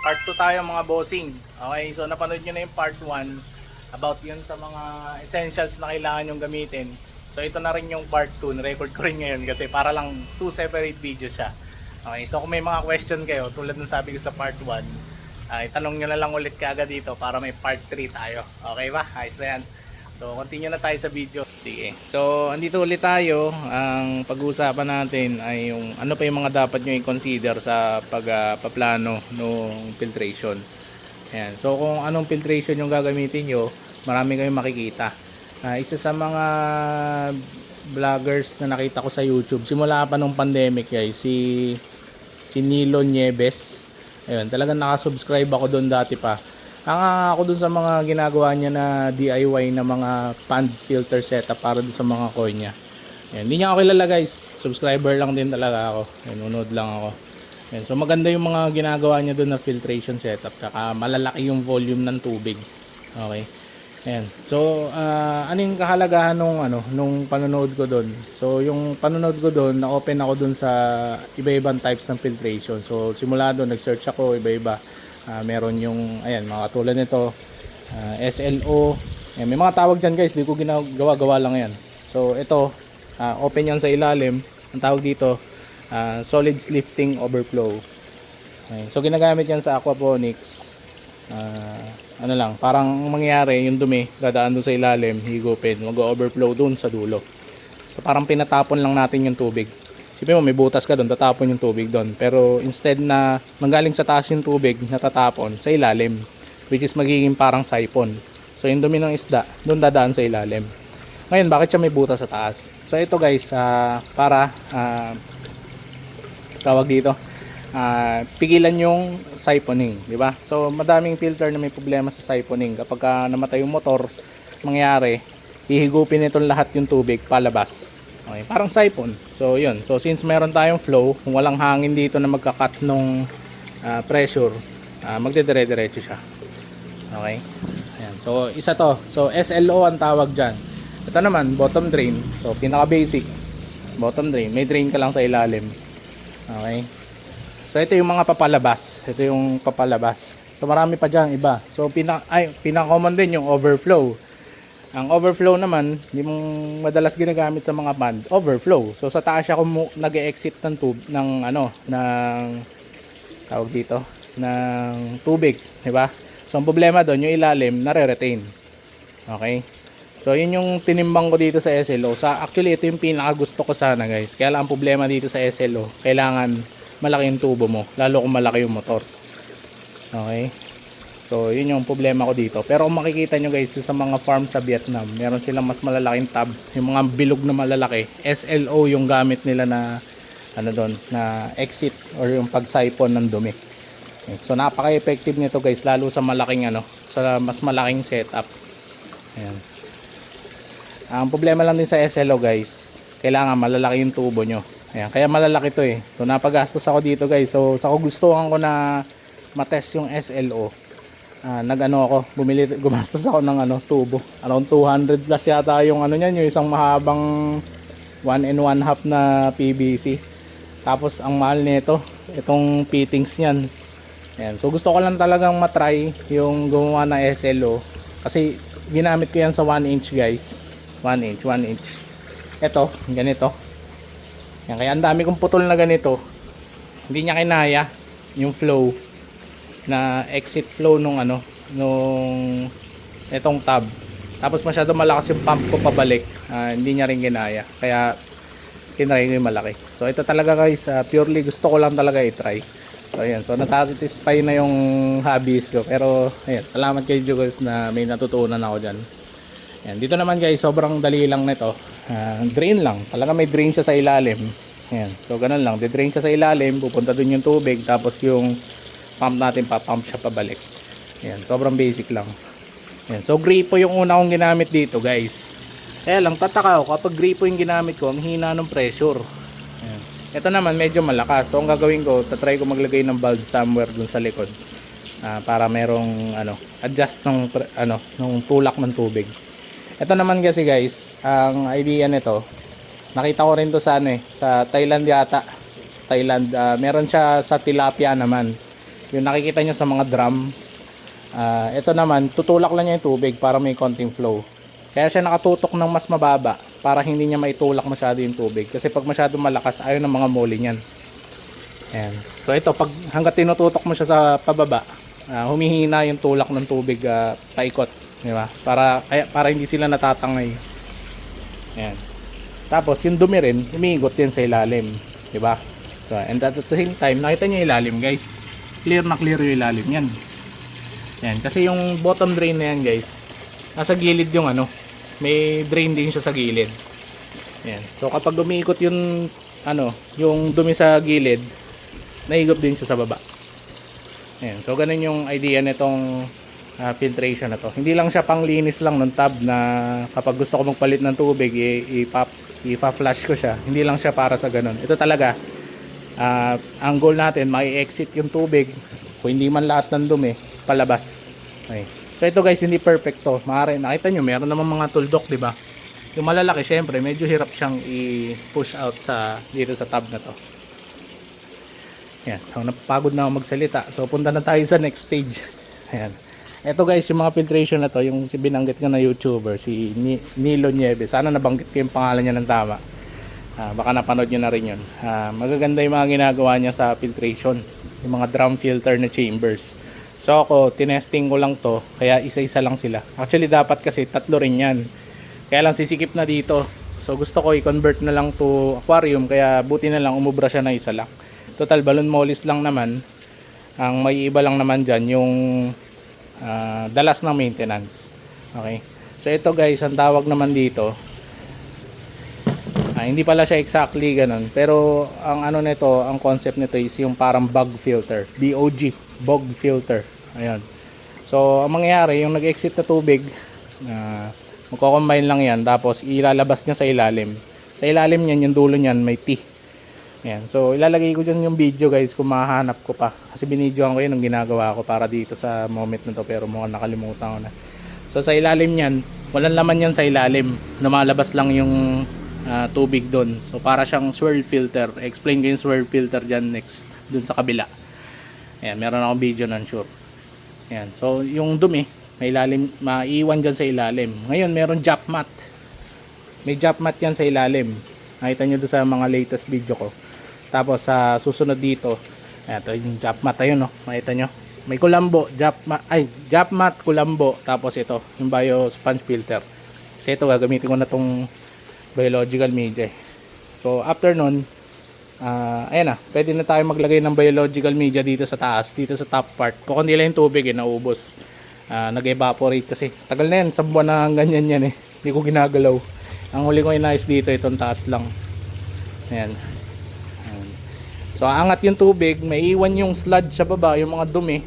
Part 2 tayo mga bossing. Okay, so napanood nyo na yung part 1 about yun sa mga essentials na kailangan yung gamitin. So ito na rin yung part 2, na-record ko rin ngayon kasi para lang 2 separate videos siya. Okay, so kung may mga question kayo, tulad ng sabi ko sa part 1, itanong nyo na lang ulit kaagad dito para may part 3 tayo. Okay ba? Ayos na yan. So continue na tayo sa video. Sige. So andito ulit tayo. Ang pag-uusapan natin ay yung ano pa yung mga dapat nyo i-consider sa pagpaplano ng filtration. Ayan. So kung anong filtration yung gagamitin nyo, marami kayong makikita. Isa sa mga vloggers na nakita ko sa YouTube, simula pa nung pandemic guys, si Nilo Nieves. Ayun, talagang nakasubscribe ako doon dati pa. Ako dun sa mga ginagawa niya na DIY na mga pond filter setup para dun sa mga koi niya. Ayan, hindi niya ako kilala guys. Subscriber lang din talaga ako. Nanonood lang ako. Ayan, so maganda yung mga ginagawa niya dun na filtration setup. Saka malalaki yung volume ng tubig. Okay. Ayan. So ano yung kahalagahan nung panonood ko dun? So yung panonood ko dun, na-open ako dun sa iba-ibang types ng filtration. So simula dun, nag-search ako iba-iba. Meron yung ayan mga katulad nito, SLO. Ayan, may mga tawag dyan guys, di ko ginagawa lang yan. So ito, open yan sa ilalim. Ang tawag dito, solid lifting overflow. Okay, so ginagamit yan sa aquaponics. Ano lang, parang mangyayari yung dumi dadaan doon sa ilalim, higupin, mag-overflow doon sa dulo. So parang pinatapon lang natin yung tubig. Sipin mo may butas ka doon, tatapon yung tubig doon. Pero instead na manggaling sa taas yung tubig, natatapon sa ilalim, which is magiging parang siphon. So yung dumi ng isda, doon dadaan sa ilalim. Ngayon, bakit siya may butas sa taas? So ito guys, para tawag dito, pigilan yung siphoning, di ba? So madaming filter na may problema sa siphoning. Kapag namatay yung motor, mangyari, ihigupin itong lahat yung tubig palabas. Okay, parang siphon. So yun. So since meron tayong flow, kung walang hangin dito na magka-cut nung pressure, magdedire-diretso siya. Okay? Ayan. So isa to. So SLO ang tawag dyan. Ito naman, bottom drain. So pinaka-basic, bottom drain. May drain ka lang sa ilalim. Okay? So ito yung mga papalabas. Ito yung papalabas. So marami pa dyan iba. So pinaka-common din yung overflow. Ang overflow naman, hindi mong madalas ginagamit sa mga pond, overflow. So sa taas siya kung nag-e-exit ng tawag dito, ng tubig, di ba? So ang problema doon, yung ilalim nare-retain. Okay? So yun yung tinimbang ko dito sa SLO. Actually ito yung pinaka gusto ko sana guys. Kaya lang ang problema dito sa SLO, kailangan malaki yung tubo mo, lalo kung malaki yung motor. Okay? So yun yung problema ko dito. Pero kung makikita nyo guys, sa mga farm sa Vietnam, meron silang mas malalaking tab. Yung mga bilog na malalaki, SLO yung gamit nila na doon, na exit or yung pag-siphon ng dumi. Okay. So napaka-effective nito guys, lalo sa malaking sa mas malaking setup. Ayan. Ang problema lang din sa SLO guys, kailangan malalaki yung tubo nyo. Ayan, kaya malalaki to eh. So napagastos ako dito guys. So sa gustuhan ko na matest yung SLO, gumastos ako ng tubo. Around 200 plus yata yung niyan, yung isang mahabang 1 and 1/2 na PVC. Tapos ang mahal nito, itong fittings niyan. Ayan. So gusto ko lang talagang matry yung gumawa na SLO kasi ginamit ko yan sa 1 inch guys. 1 inch. Ito, ganito. Yan, kaya ang dami kong putol na ganito. Hindi niya kinaya yung flow na exit flow nung itong tab. Tapos masyado malakas yung pump ko pabalik. Hindi niya rin ginaya. Kaya kinry ko yung malaki. So ito talaga guys, purely gusto ko lang talaga i-try. So ayan, so natasatisfy na yung hobbies ko. Pero ayan, salamat kay Jugos na may natutunan ako dyan. Ayan, dito naman guys, sobrang dali lang nito. Drain lang. Talaga may drain siya sa ilalim. Ayan, so ganun lang. De-drain siya sa ilalim, pupunta dun yung tubig, tapos yung pump natin, pa-pump siya pabalik. Ayan, sobrang basic lang. Ayan, so gripo yung una kong ginamit dito guys. Kaya lang tataka ako, kapag gripo yung ginamit ko, ang hina ng pressure. Ayan. Ito naman medyo malakas. So ang gagawin ko, tatry ko maglagay ng valve somewhere dun sa likod. Para merong adjust ng tulak ng tubig. Ito naman kasi guys, ang idea nito, nakita ko rin to sa sa Thailand yata. Thailand, meron siya sa tilapia naman. Yung nakikita nyo sa mga drum. Ito naman, tutulak lang niya yung tubig para may konting flow. Kaya siya nakatutok ng mas mababa para hindi niya maitulak masyado yung tubig. Kasi pag masyado malakas, ayaw ng mga moly niyan. Ayan. So ito, pag hanggat tinututok mo siya sa pababa, humihina yung tulak ng tubig paikot. Diba? Para hindi sila natatangay. Ayan. Tapos yung dumi rin, umiigot din sa ilalim. Diba? So, and at the same time, nakita nyo yung ilalim guys. Clear na clear yung ilalim yan. Ayan. Kasi yung bottom drain na yan guys, nasa gilid yung ano, may drain din siya sa gilid. Ayan. So kapag umiikot yung ano, yung dumi sa gilid, naigop din siya sa baba. Ayan. So ganun yung idea nitong filtration na to. Hindi lang siya panglinis lang ng tub na kapag gusto ko magpalit ng tubig, ipa-flush ko siya. Hindi lang siya para sa ganun. Ito talaga, ang goal natin, mai-exit yung tubig. Kung hindi man lahat ng dumi, palabas. Okay. So ito guys, hindi perfecto. Maaari, nakita nyo, meron naman mga tuldok, di ba? Yung malalaki, syempre, medyo hirap siyang i-push out dito sa tub na to. Ayan, so napagod na ako magsalita. So punta na tayo sa next stage. Ayan. Ito guys, yung mga filtration na to, yung binanggit ko na YouTuber, si Nilo Nieves. Sana nabanggit ko yung pangalan niya ng tama. Baka napanood nyo na rin yun. Magaganda yung mga ginagawa niya sa filtration. Yung mga drum filter na chambers. So ako, tinesting ko lang to, kaya isa-isa lang sila. Actually dapat kasi tatlo rin yan. Kaya lang sisikip na dito. So gusto ko i-convert na lang to aquarium, kaya buti na lang umubra siya na isa lang. Total balloon mollies lang naman. Ang may iba lang naman dyan yung dalas ng maintenance. Okay. So ito guys, ang tawag naman dito, hindi pala siya exactly ganun, pero ang ano nito, ang concept nito is yung parang bog filter. BOG, bog filter. Ayan. So ang mangyayari, yung nag-exit na tubig, magko-combine lang yan, tapos ilalabas niya sa ilalim. Sa ilalim niyan, yung dulo niyan may T. Ayan. So ilalagay ko dyan yung video guys kung mahanap ko pa, kasi binidyoan ko yun ang ginagawa ko para dito sa moment na to, pero mukhang nakalimutan ko na. So sa ilalim niyan, walang laman yan sa ilalim, lumalabas lang yung tubig doon. So para siyang swirl filter. Explain ko yung swirl filter dyan next, dun sa kabila. Ayan, meron akong video nun, sure. Ayan, so yung dumi maiwan dyan sa ilalim. Ngayon meron drop mat. May drop mat yan sa ilalim. Nakita nyo doon sa mga latest video ko. Tapos sa susunod dito, ayan, ito yung drop mat, ayun, no? Makita nyo, may kulambo, drop mat, kulambo. Tapos ito yung bio sponge filter. Kasi ito gagamitin ko na tong biological media. So after nun, ayan na, pwede na tayo maglagay ng biological media dito sa taas, dito sa top part. Kung hindi lang yung tubig naubos, nag-evaporate kasi tagal na yan, sa buwan na ganyan yan hindi ko ginagalaw. Ang huli ko inayos dito, itong taas lang. Ayan. So aangat yung tubig, may iwan yung sludge sa baba, yung mga dumi,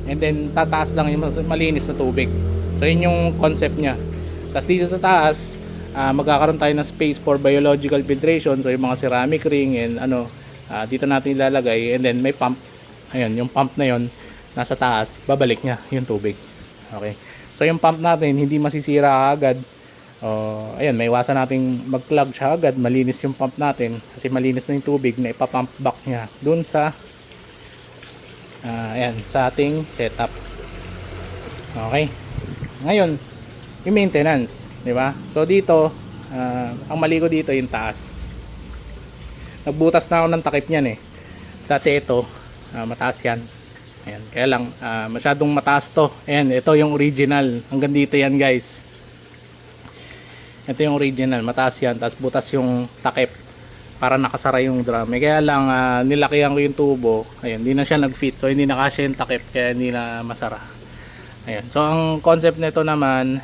and then tataas lang yung malinis na tubig. So yun yung concept nya. Tapos dito sa taas, magkakaroon tayo ng space for biological filtration. So yung mga ceramic ring and dito natin ilalagay, and then may pump. Ayun, yung pump na yon nasa taas, babalik niya yung tubig. Okay. So yung pump natin hindi masisira agad. Ayun, may iwasan nating mag-clog siya agad, malinis yung pump natin kasi malinis na yung tubig na ipapump back niya dun sa ayan, sa ating setup. Okay. Ngayon, yung maintenance, di ba? So dito, ang mali ko dito yung taas. Nagbutas na ako ng takip niyan Dati ito, mataas yan. Ayan, kaya lang masyadong mataas to. Ayan, ito yung original. Hanggang dito yan guys. Ito yung original, mataas yan. Tapos butas yung takip para nakasara yung drum. Kaya lang nilakihan ko yung tubo. Ayan, hindi na siya nag-fit. So hindi na kasya yung takip, kaya hindi na masara. Ayan. So ang concept nito naman,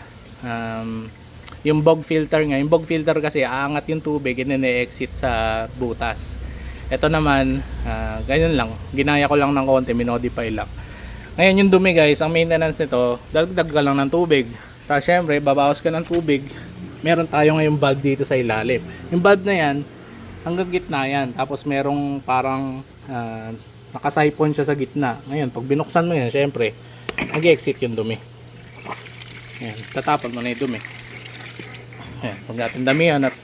yung bog filter nga. Yung bog filter kasi aangat yung tubig and then i-exit sa butas. Ito naman, ganyan lang. Ginaya ko lang ng konti, minodify lang. Ngayon yung dumi guys, ang maintenance nito, dagdag ka lang ng tubig. Tapos syempre, babawas ka ng tubig. Meron tayo ngayong bulb dito sa ilalim. Yung bulb na yan, hanggang gitna yan. Tapos merong parang nakasiphon siya sa gitna. Ngayon, pag binuksan mo yan, syempre, nag-exit yung dumi. Ayan, tatapon mo na yung dumi. Ayan, pag natin damihan at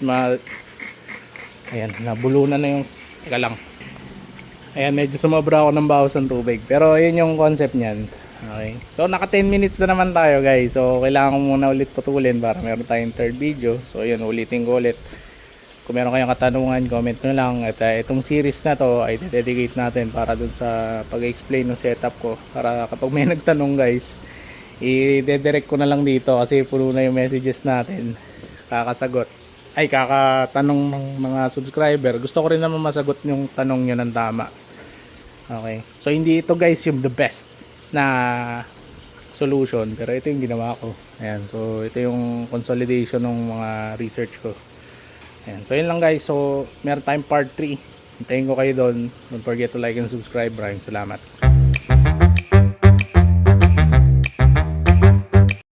ayan, nabulunan na yung, teka lang. Ayan, medyo sumobra ako ng bawas ng tubig. Pero yun yung concept niyan. Okay. So naka 10 minutes na naman tayo guys. So kailangan ko muna ulit putulin para meron tayong third video. So yun, ulitin ko ulit. Kung meron kayong katanungan, comment nyo lang. At itong series na to ay dedicate natin para dun sa pag-explain ng setup ko. Para kapag may nagtanong guys, i-redirect ko na lang dito kasi puno na yung messages natin. Kakasagot. Ay, kakatanong ng mga subscriber. Gusto ko rin naman masagot yung tanong nyo ng tama. Okay. So hindi ito guys yung the best na solution, pero ito yung ginawa ko. Ayan, so ito yung consolidation ng mga research ko. Ayan, so yun lang guys. So meron tayong part 3. Hintayin ko kayo doon. Don't forget to like and subscribe. Maraming salamat.